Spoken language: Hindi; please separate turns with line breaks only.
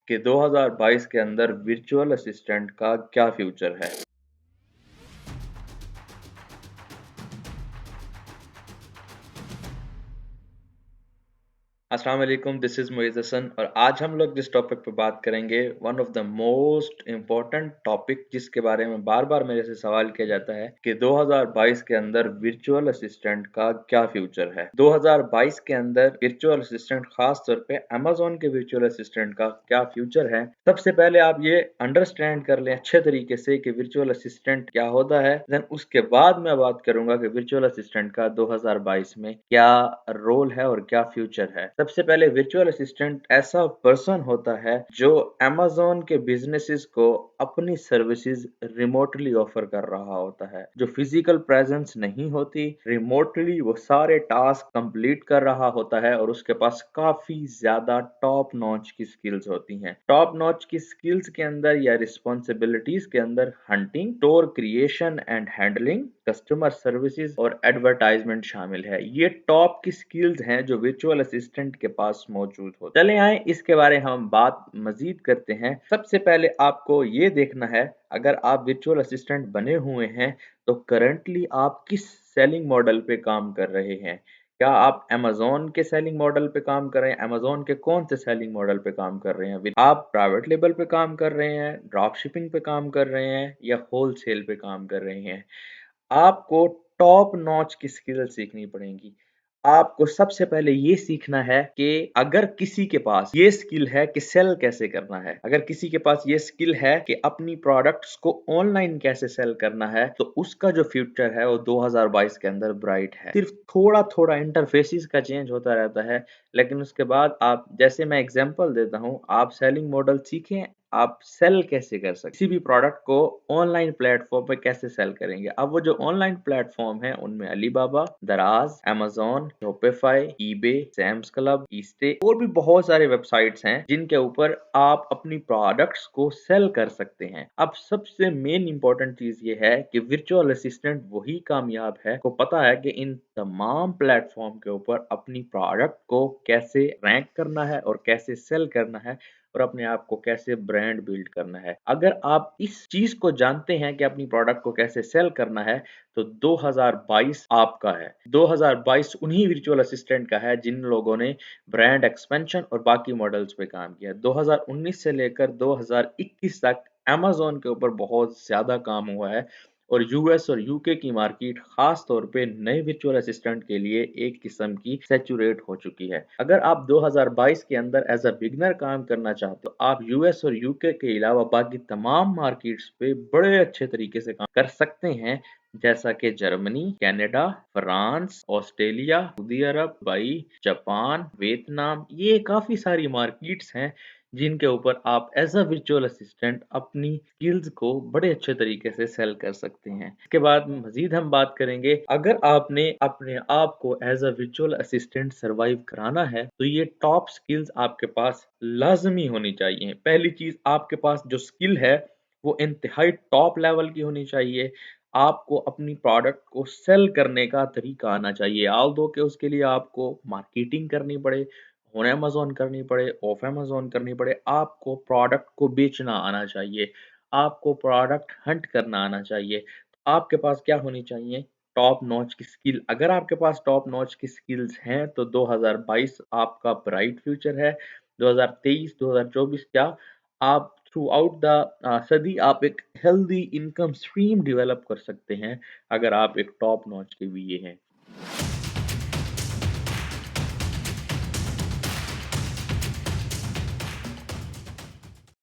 कि 2022 के अंदर वर्चुअल असिस्टेंट का क्या फ्यूचर है। अस्सलाम वालेकुम, दिस इज़ मुइज़ हसन और आज हम लोग जिस टॉपिक पे बात करेंगे one of the most important topic जिसके बारे में बार-बार मेरे से सवाल किया जाता है कि 2022 के अंदर वर्चुअल असिस्टेंट का क्या फ्यूचर है। 2022 के अंदर वर्चुअल असिस्टेंट खास तौर पे अमेज़न के वर्चुअल असिस्टेंट का क्या फ्यूचर है। सबसे पहले आप ये अंडरस्टैंड कर लें अच्छे तरीके से कि वर्चुअल असिस्टेंट क्या होता है। देन उसके बाद मैं बात करूँगा कि वर्चुअल असिस्टेंट का 2022 में क्या रोल है और क्या फ्यूचर है। सबसे पहले वर्चुअल असिस्टेंट ऐसा पर्सन होता है जो अमेज़न के बिज़नेसेस को अपनी सर्विसेज रिमोटली ऑफर कर रहा होता है। जो फिजिकल प्रेजेंस नहीं होती, रिमोटली वो सारे टास्क कंप्लीट कर रहा होता है और उसके पास काफ़ी ज़्यादा टॉप नॉच की स्किल्स होती हैं। टॉप नॉच की स्किल्स के अंदर या रिस्पॉन्सिबिलिटीज के अंदर hunting, store creation and handling, customer services और एडवर्टाइजमेंट शामिल है। ये टॉप की स्किल्स हैं जो वर्चुअल असिस्टेंट के पास मौजूद हो। चले आए इसके बारे हम बात मजीद करते हैं। सबसे पहले आपको ये देखना है, अगर आप वर्चुअल असिस्टेंट बने हुए हैं तो करंटली आप किस सेलिंग मॉडल पे काम कर रहे हैं। क्या आप अमेज़न के सेलिंग मॉडल पे काम कर रहे हैं? अमेज़न के कौन से सेलिंग मॉडल पे काम कर रहे हैं? आप प्राइवेट लेबल पे काम कर रहे हैं, ड्रॉप शिपिंग पे काम कर रहे हैं या होलसेल पे काम कर रहे हैं? आपको टॉप नॉच की स्किल सीखनी पड़ेगी। आपको सबसे पहले ये सीखना है कि अगर किसी के पास ये स्किल है कि सेल कैसे करना है, अगर किसी के पास ये स्किल है कि अपनी प्रोडक्ट्स को ऑनलाइन कैसे सेल करना है, तो उसका जो फ्यूचर है वो 2022 के अंदर ब्राइट है। सिर्फ थोड़ा-थोड़ा इंटरफेसेस का चेंज होता रहता है, लेकिन उसके बाद आप, जैसे मैं एग्जांपल देता हूँ, आप सेलिंग मॉडल सीखें, आप सेल कैसे कर सकते, किसी भी प्रोडक्ट को ऑनलाइन प्लेटफॉर्म पे कैसे सेल करेंगे। अब वो जो ऑनलाइन प्लेटफॉर्म है उनमें Alibaba, Daraz, Amazon, Shopify, eBay, Sam's Club, ईस्टे और भी बहुत सारे वेबसाइट्स हैं जिनके ऊपर आप अपनी प्रोडक्ट्स को सेल कर सकते हैं। अब सबसे मेन इंपॉर्टेंट चीज ये है कि वर्चुअल असिस्टेंट वही कामयाब है को पता है कि इन तमाम प्लेटफॉर्म के ऊपर अपनी प्रोडक्ट को कैसे रैंक करना है और कैसे सेल करना है और अपने आप को कैसे ब्रांड बिल्ड करना है। अगर आप इस चीज को जानते हैं कि अपनी प्रोडक्ट को कैसे सेल करना है, तो 2022 आपका है। 2022 उन्हीं वर्चुअल असिस्टेंट का है जिन लोगों ने ब्रांड एक्सपेंशन और बाकी मॉडल्स पे काम किया। 2019 से लेकर 2021 तक अमेज़न के ऊपर बहुत ज्यादा काम हुआ है और यूएस और यूके की मार्केट खास तौर पे नए वर्चुअल असिस्टेंट के लिए एक किस्म की सैचुरेट हो चुकी है। अगर आप 2022 के अंदर एज अ बिगनर काम करना चाहते हो, आप यूएस और यूके के अलावा बाकी तमाम मार्केट्स पे बड़े अच्छे तरीके से काम कर सकते हैं, जैसा कि Germany, Canada, France, Australia, Saudi Arabia, Dubai, Japan, Vietnam, ये काफी सारी मार्केट्स हैं जिनके ऊपर आप एज अ वर्चुअल असिस्टेंट अपनी स्किल्स को बड़े अच्छे तरीके से सेल कर सकते हैं। इसके बाद मजीद हम बात करेंगे, अगर आपने अपने आप को as a virtual assistant survive कराना है तो ये टॉप स्किल्स आपके पास लाजमी होनी चाहिए। पहली चीज, आपके पास जो स्किल है वो इंतहाई टॉप लेवल की होनी चाहिए। आपको अपनी प्रोडक्ट को सेल करने का तरीका आना चाहिए। ऑल्दो कि उसके लिए आपको मार्केटिंग करनी पड़े, ऑन अमेज़न करनी पड़े, ऑफ अमेज़न करनी पड़े, आपको प्रोडक्ट को बेचना आना चाहिए, आपको प्रोडक्ट हंट करना आना चाहिए। आपके पास क्या होनी चाहिए? टॉप नॉच की स्किल। अगर आपके पास टॉप नॉच की स्किल्स हैं तो 2022 आपका ब्राइट फ्यूचर है। 2023, 2024 क्या, आप थ्रू आउट द सदी आप एक हेल्दी इनकम स्ट्रीम डेवलप कर सकते हैं अगर आप एक टॉप नॉच के वीए हैं।